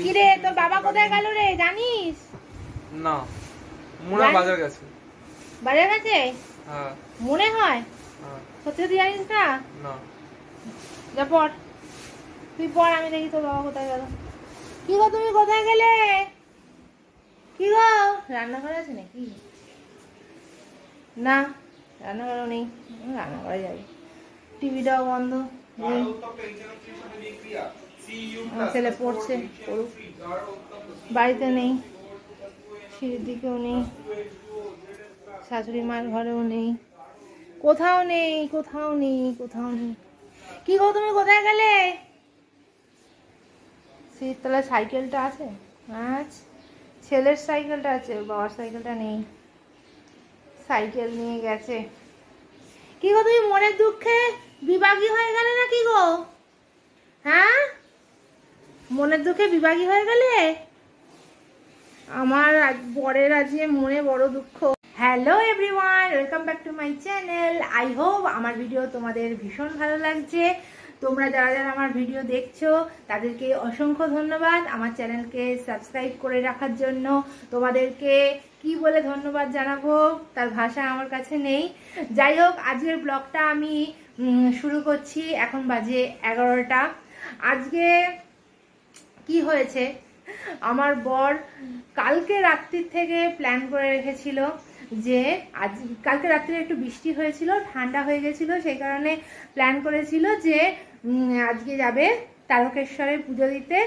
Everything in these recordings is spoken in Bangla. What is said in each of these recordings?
কি রে তোর বাবা কোথায় গেল রে জানিস? না, মনে বাজার গেছে। বাজার গেছে? হ্যাঁ মনে হয়। হ্যাঁ। সত্যি জানিস না? না। যা পড়, তুই পড়, আমি দেখি তোর বাবা কোথায় গেল। কি গো তুমি কোথায় গেলে? কি গো রান্নাঘরে আছে নাকি? না রান্নাঘরেও নেই, রান্নাঘরে যাবে। টিভিটাও বন্ধ। ছেলে পড়ছে, পড়ুক। বাড়িতে নেই, সিঁড়ির দিকেও নেই, শাশুড়ি মার ঘরেও নেই, কোথাও নেই, কোথাও নেই, কোথাও নেই। কি গো তুমি কোথায় গেলে? শীততলায় সাইকেলটা আছে? আচ্ছা, ছেলের সাইকেলটা আছে, বাবার সাইকেলটা নেই। সাইকেল নিয়ে গেছে। কি গো তুমি মনের দুঃখে বিভাগী হয়ে গেলে না কি গো? হ্যাঁ, মনের দুঃখে বিভাগী হয়ে গেলে? আমার বরের আজকে মনে বড় দুঃখ। Hello everyone, welcome back to my channel. I hope আমার ভিডিও তোমাদের ভীষণ ভালো লাগছে। তোমরা যারা যারা আমার ভিডিও দেখছো তাদেরকে অসংখ্য ধন্যবাদ আমার চ্যানেলকে সাবস্ক্রাইব করে রাখার জন্য। তোমাদেরকে কি বলে ধন্যবাদ জানাবো তার ভাষা আমার কাছে নেই। যাই হোক, আজকের ব্লগটা আমি শুরু করছি। এখন বাজে 11টা। আজকে কি হয়েছে, আমার বর কালকে রাত্রির থেকে প্ল্যান করে রেখেছিল যে কালকে রাত্রে একটু বৃষ্টি হয়েছিল, ঠান্ডা হয়ে গেছিল, সেই কারণে প্ল্যান করেছিল যে আজকে যাবে তারকেশ্বরে পুজো দিতে।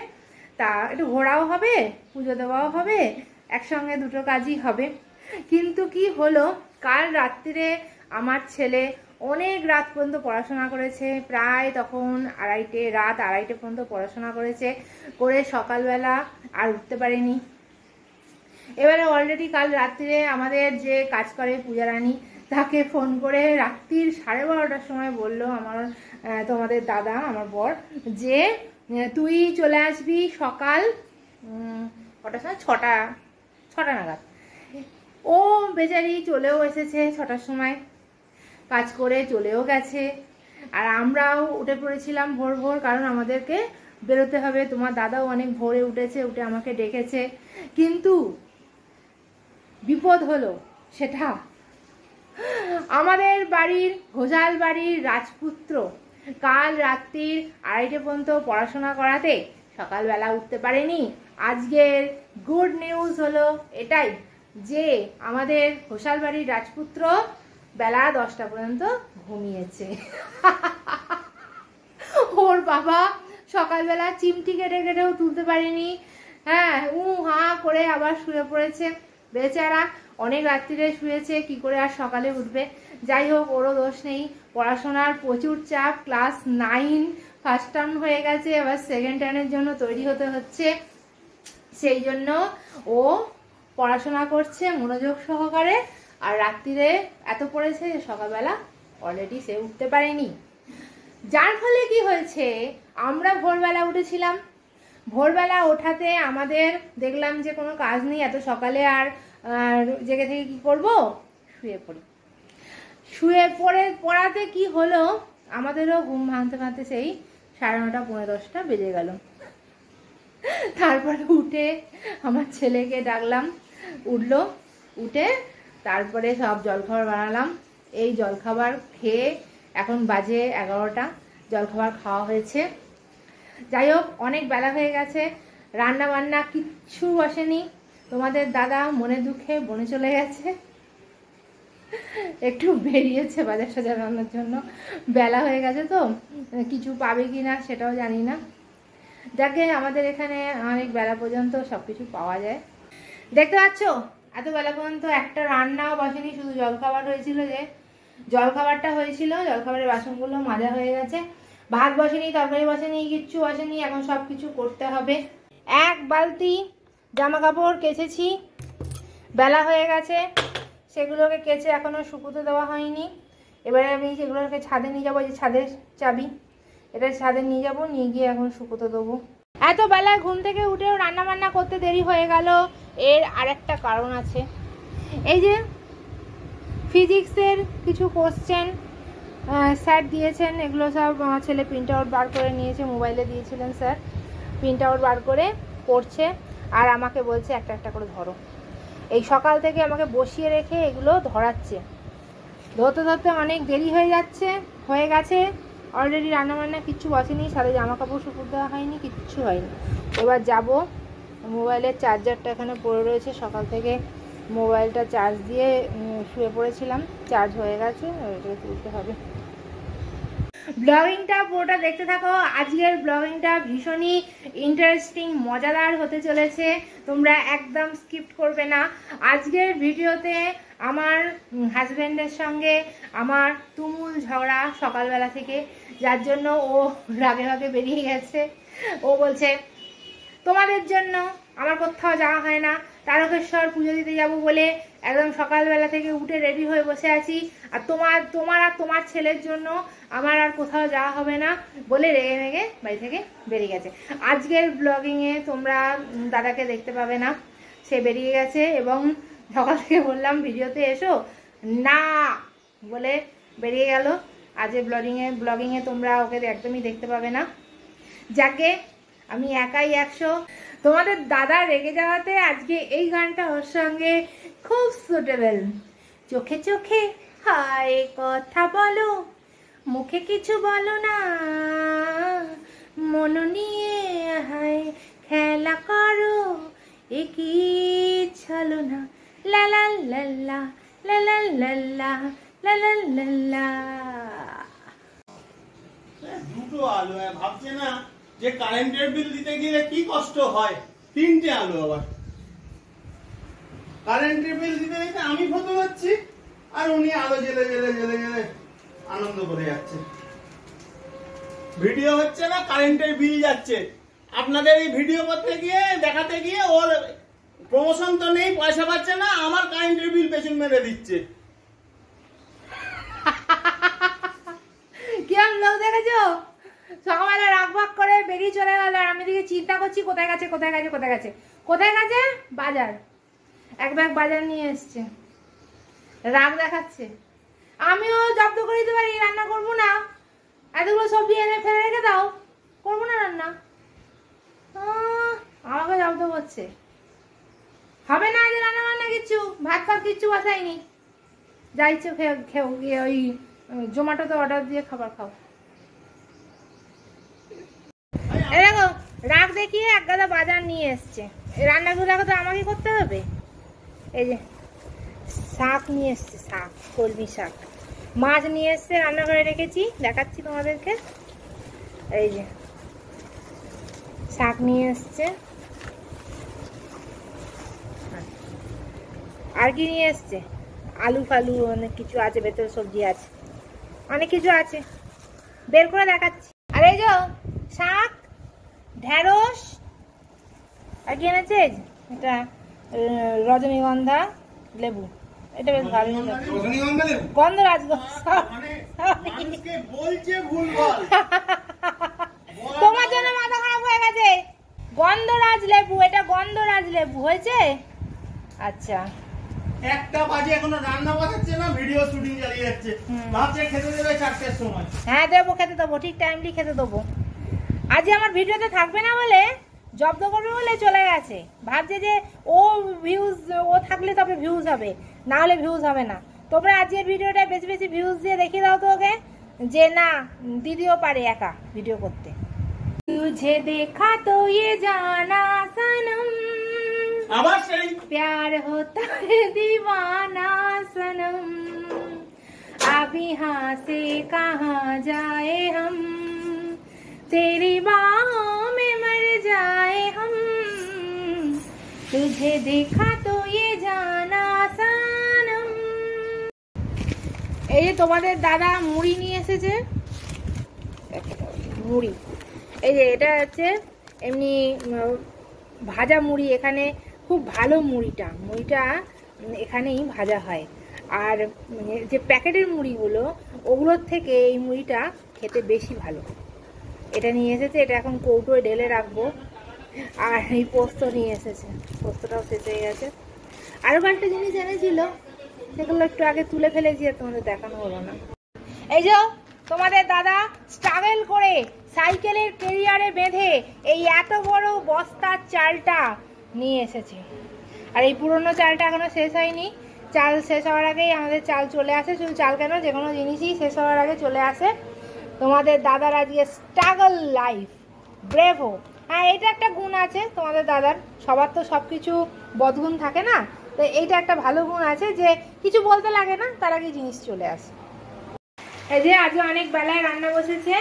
তা একটু ঘোরাও হবে, পুজো দেওয়াও হবে, একসঙ্গে দুটো কাজই হবে। কিন্তু কি হলো, কাল রাত্রিরে আমার ছেলে অনেক রাত পর্যন্ত পড়াশোনা করেছে, প্রায় তখন রাত আড়াইটে পর্যন্ত পড়াশোনা করেছে, করে সকালবেলা আর উঠতে পারেনি। এবারে অলরেডি কাল রাত্রিরে আমাদের যে কাজ করে পূজারানী, তাকে ফোন করে রাত্রির 12:30টার সময় বলল তোমাদের দাদা, আমার বর, যে তুই চলে আসবি সকাল কটার সময়, ছটা নাগাদ। ও বেচারি চলেও এসেছে 6টার সময়, কাজ করে চলেও গেছে। আর আমরাও উঠে পড়েছিলাম ভোর ভোর, কারণ আমাদেরকে বেরোতে হবে। তোমার দাদাও অনেক ভোরে উঠেছে, উঠে আমাকে ডেকেছে। কিন্তু বিপদ হলো, সেটা আমাদের বাড়ির ঘোষাল বাড়ির রাজপুত্র কাল রাত্রির 2:30 পর্যন্ত পড়াশোনা করাতে সকালবেলা উঠতে পারেনি। আজকের গুড নিউজ হলো এটাই যে আমাদের ঘোষাল বাড়ির রাজপুত্র বেলা 10টা পর্যন্ত ঘুমিয়েছে। ওর বাবা সকালবেলা চিমটি কেটে কেটেও তুলতে পারেনি। হ্যাঁ, হা করে আবার শুয়ে পড়েছে বেচারা। অনেক রাত্রিরে শুয়েছে, কি করে আর সকালে উঠবে। যাই হোক, ওরও দোষ নেই, পড়াশোনার প্রচুর চাপ। ক্লাস 9 ফার্স্ট টার্ম হয়ে গেছে, এবার সেকেন্ড টার্মের জন্য তৈরি হতে হচ্ছে। সেই জন্য ও পড়াশোনা করছে মনোযোগ সহকারে, আর রাত্রিরে এত পড়েছে যে সকালবেলা অলরেডি সে উঠতে পারেনি। যার ফলে কি হয়েছে, আমরা ভোরবেলা উঠেছিলাম। ভোরবেলা ওঠাতে আমাদের দেখলাম যে কোনো কাজ নেই, এত সকালে আর জেগে থেকে কি করব, শুয়ে পড়ি। শুয়ে পড়াতে কি হলো, আমাদেরও ঘুম ভাঙতে ভাঙতে সেই 9:30 পৌনে 10টা বেজে গেল। তারপরে উঠে আমার ছেলেকে ডাকলাম, উঠলো, উঠে তারপরে সব জলখাবার বানালাম। এই জলখাবার খেয়ে এখন বাজে 11টা, জলখাবার খাওয়া হয়েছে। যাই হোক, অনেক বেলা হয়ে গেছে, রান্না বান্না কিচ্ছু বসেনি। তোমাদের দাদা মনে দুঃখে বনে চলে গেছে, একটু বেরিয়েছে বাজার সাজার রান্নার জন্য। বেলা হয়ে গেছে তো কিছু পাবে কি না সেটাও জানি না। যাকে আমাদের এখানে অনেক বেলা পর্যন্ত সবকিছু পাওয়া যায়। দেখতে পাচ্ছ, এত বেলা পর্যন্ত একটা রান্নাও বসেনি, শুধু জলখাবার হয়েছিল। যে জলখাবারটা হয়েছিল, জলখাবারের বাসনগুলো মাজা হয়ে গেছে। ভাত বসেনি, তরকারি বসেনি, কিচ্ছু বসেনি। এখন সব কিছু করতে হবে। এক বালতি জামা কাপড় কেচেছি, বেলা হয়ে গেছে, সেগুলোকে কেচে এখনো শুকোতে দেওয়া হয়নি। এবারে আমি সেগুলোকে ছাদে নিয়ে যাবো, যে ছাদের চাবি, এটা ছাদে নিয়ে যাব, নিয়ে গিয়ে এখন শুকোতে দেবো। এত বেলায় ঘুম থেকে উঠেও রান্না বান্না করতে দেরি হয়ে গেল। এর আরেকটা কারণ আছে, এই যে ফিজিক্সের কিছু কোশ্চেন স্যার দিয়েছেন এগুলো সব। আমার ছেলে প্রিন্ট আউট বার করে নিয়েছে, মোবাইলে দিয়েছিলেন স্যার, প্রিন্ট আউট বার করে পড়ছে আর আমাকে বলছে একটা একটা করে ধরো। এই সকাল থেকে আমাকে বসিয়ে রেখে এগুলো ধরাচ্ছে, ধরতে ধরতে অনেক দেরি হয়ে গেছে। অলরেডি রান্নাবান্না কিচ্ছু বসেনি, সাথে জামা কাপড় সুপুর দেওয়া হয়নি, কিচ্ছু হয়নি। এবার যাব, মোবাইলের চার্জারটা এখানে পড়ে রয়েছে, সকাল থেকে মোবাইলটা চার্জ দিয়ে শুয়ে পড়েছিলাম, চার্জ হয়ে গেছে, এটাকে তুলতে হবে। ব্লগিংটা পুরোটা দেখতে থাকো। আজকের ব্লগিংটা ভীষণই ইন্টারেস্টিং, মজাদার হতে চলেছে, তোমরা একদম স্কিপ করবে না। আজকের ভিডিওতে আমার হাজব্যান্ডের সঙ্গে আমার তুমুল ঝগড়া সকালবেলা থেকে, যার জন্য ও রাগে রাগে বেরিয়ে গেছে। ও বলছে তোমাদের জন্য আমার কোথাও যাওয়া হয় না, তারকেশ্বর পুজো দিতে যাব বলে একদম সকালবেলা থেকে উঠে রেডি হয়ে বসে আছি, আর তোমার আর তোমার ছেলের জন্য আমার আর কোথাও যাওয়া হবে না বলে রেগে মেগে বাড়ি থেকে বেরিয়ে গেছে। আজকের ব্লগিংয়ে তোমরা দাদাকে দেখতে পাবে না, সে বেরিয়ে গেছে। এবং সকাল থেকে বললাম ভিডিওতে এসো না বলে বেরিয়ে গেল। আজকের ব্লগিংয়ে তোমরা ওকে একদমই দেখতে পাবে না। যাকে আমি একাই 100। তোমাদের দাদা রেগে যাওয়াতে আজকে এই গানটা ওর সঙ্গে খুব সুটেবল। চোখে চোখে হায় কথা বলো, মুখে কিছু বলো না, মন নিয়ে হায় খেলা করো, একই ছলো না, লা লা লা লা লা লা লা লা লা লা লা লা। দুটো আলো ভাবছে না যে কারেন্টের বিল দিতে গেলে কি কষ্ট হয়, 3টে আলো। আবার কারেন্টের বিল দিতে গেলে আমি ফটো পাচ্ছি আর উনি আলো জেলে জেলে জেলে জেলে আনন্দ করে যাচ্ছে। ভিডিও হচ্ছে না, কারেন্টের বিল যাচ্ছে। আপনাদের এই ভিডিও করতে গিয়ে দেখাতে গিয়ে ওর প্রমোশন তো নেই, পয়সা পাচ্ছে না, আমার কারেন্টের বিল পেছন মেরে দিচ্ছে। কিরম লোক দেখেছো, সকালবেলা রাগবাগ করে বেরিয়ে চলে গেল, আর আমি দিকে চিন্তা করছি কোথায় গেছে কোথায় গেছে কোথায় গেছে কোথায় গেছে। বাজার, এক ব্যাগ বাজার নিয়ে এসছে, রাগ দেখাচ্ছে। আমিও জব্দ করে দিতে পারি, রান্না করবো না, এতগুলো সবজি এনে ফেলে রেখে দাও, করবো না রান্না। আমাকে জব্দ করছে, হবে না যে রান্না বান্না কিচ্ছু, ভাত ফাত কিচ্ছু বসাইনি, যা ইচ্ছে খেও গিয়ে ওই জোম্যাটোতে অর্ডার দিয়ে খাবার খাও। দেখো রাগ দেখিয়ে এক গাদা বাজার নিয়ে এসছে, রান্নাগুলো তো আমাকে করতে হবে। এই যে শাক নিয়ে এসছে, শাক, কলমি শাক, মাছ নিয়ে এসছে, রান্না করে রেখেছি, দেখাচ্ছি তোমাদেরকে। এই যে শাক নিয়ে এসছে, আর কি নিয়ে এসছে, আলু ফালু অনেক কিছু আছে, ভেতরে সবজি আছে, অনেক কিছু আছে, বের করে দেখাচ্ছি। আর এই যে শাক, ঢেঁড়স, আর কি এনেছে এটা রজনীগন্ধা লেবু, এটা বেশ ভালো, গন্ধরাজ, তোমার জন্য মাথা খারাপ হয়ে গেছে। গন্ধরাজ লেবু, এটা গন্ধরাজ লেবু হয়েছে। আচ্ছা, একটা বাজে এখনো রান্না বাজাচ্ছে না, ভিডিও শুটিং চালিয়ে যাচ্ছে, ভাবছে খেতে দেবে 4টের সময়। হ্যাঁ দেবো, খেতে দেবো, ঠিক টাইমলি খেতে দেবো। আজ আমার ভিডিওতে থাকবে না বলে, জব্দ করবে বলে চলে গেছে, ভাবছে যে ও ভিউজ, ও থাকলে তবে ভিউজ হবে, না হলে ভিউজ হবে না। তোমরা আজকের ভিডিওটা বেশি বেশি ভিউজ দিয়ে দেখিয়ে দাও তো ওকে, যে না দিদিও পারে একা ভিডিও করতে। तुझे देखा तो ये जाना सनम, আবার সেই प्यार होता है दीवाना सनम, अब यहाँ से कहाँ जाए हम, तेरी बाहों में मर जाए हम, तुझे देखा तो ये जाना सनम। এই যে তোমাদের দাদা মুড়ি নিয়ে এসেছে, মুড়ি, এই যে এটা হচ্ছে এমনি ভাজা মুড়ি, এখানে খুব ভালো মুড়িটা এখানেই ভাজা হয়। আর যে প্যাকেটের মুড়িগুলো, ওগুলোর থেকে এই মুড়িটা খেতে বেশি ভালো। এটা নিয়ে এসেছে, এটা এখন কৌটোয় ঢেলে রাখবো। আর এই পোস্ত নিয়ে এসেছে, পোস্তটাও শেষ হয়ে গেছে। আরও কয়েকটা জিনিস এনেছিল, সেগুলো একটু আগে তুলে ফেলেছি, আর তোমাদের দেখানো হলো না। এই যে তোমাদের দাদা স্ট্রাগল করে সাইকেলের কেরিয়ারে বেঁধে এই এত বড় বস্তার চালটা নিয়ে এসেছে। আর এই পুরনো চালটা এখনো শেষ হয়নি। চাল শেষ হওয়ার আগেই আমাদের চাল চলে আসে। শুধু চাল কেন, যে কোনো জিনিসই শেষ হওয়ার আগে চলে আসে। তোমাদের দাদার আজকে স্ট্রাগল লাইফ, ব্রেভো। হ্যাঁ, এটা একটা গুণ আছে তোমাদের দাদার। সবার তো সব কিছু বদগুণ থাকে না, তো এইটা একটা ভালো গুণ আছে যে কিছু বলতে লাগে না, তার আগে জিনিস চলে আসে। এই যে আজকে অনেক বেলায় রান্না বসেছে,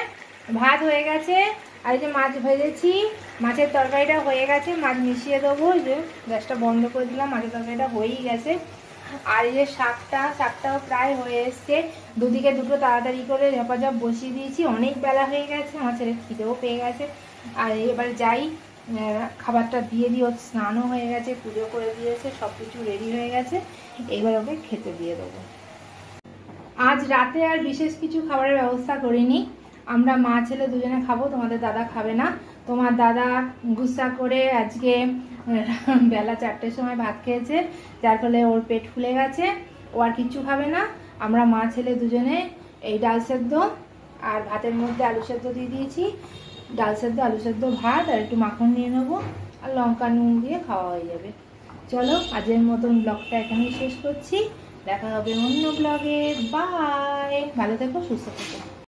ভাত হয়ে গেছে, আর এই যে মাছ ভেজেছি, মাছের তরকারিটা হয়ে গেছে, মাছ মিশিয়ে দেবো। এই যে গ্যাসটা বন্ধ করে দিলাম, মাছের তরকারিটা হয়েই গেছে। আর এই যে শাকটাও প্রায় হয়ে এসছে। দুদিকে দুটো তাড়াতাড়ি করে ঝপাঝপ বসিয়ে দিয়েছি, অনেক বেলা হয়ে গেছে, আমার ছেলে খিদেও পেয়ে গেছে। আর এবার যাই খাবারটা দিয়ে দিই, ওর স্নানও হয়ে গেছে, পুজো করে দিয়েছে, সব কিছু রেডি হয়ে গেছে, এবার ওকে খেতে দিয়ে দেবো। আজ রাতে আর বিশেষ কিছু খাবারের ব্যবস্থা করিনি, আমরা মা ছেলে দুজনে খাবো, তোমাদের দাদা খাবে না। তোমার দাদা গুসা করে আজকে বেলা 4টের সময় ভাত খেয়েছে, যার ফলে ওর পেট ফুলে গেছে, ও আর কিচ্ছু খাবে না। আমরা মা ছেলে দুজনে এই ডাল সেদ্ধ আর ভাতের মধ্যে আলু সেদ্ধ দিয়ে দিয়েছি, ডাল সেদ্ধ আলু সেদ্ধ ভাত আর একটু মাখন নিয়ে নেবো, আর লঙ্কা নুন দিয়ে খাওয়া হয়ে যাবে। চলো আজকের মতন ব্লগটা এখানেই শেষ করছি, দেখা হবে অন্য ব্লগে। বাই, ভালো থেকো, সুস্থ থেকো।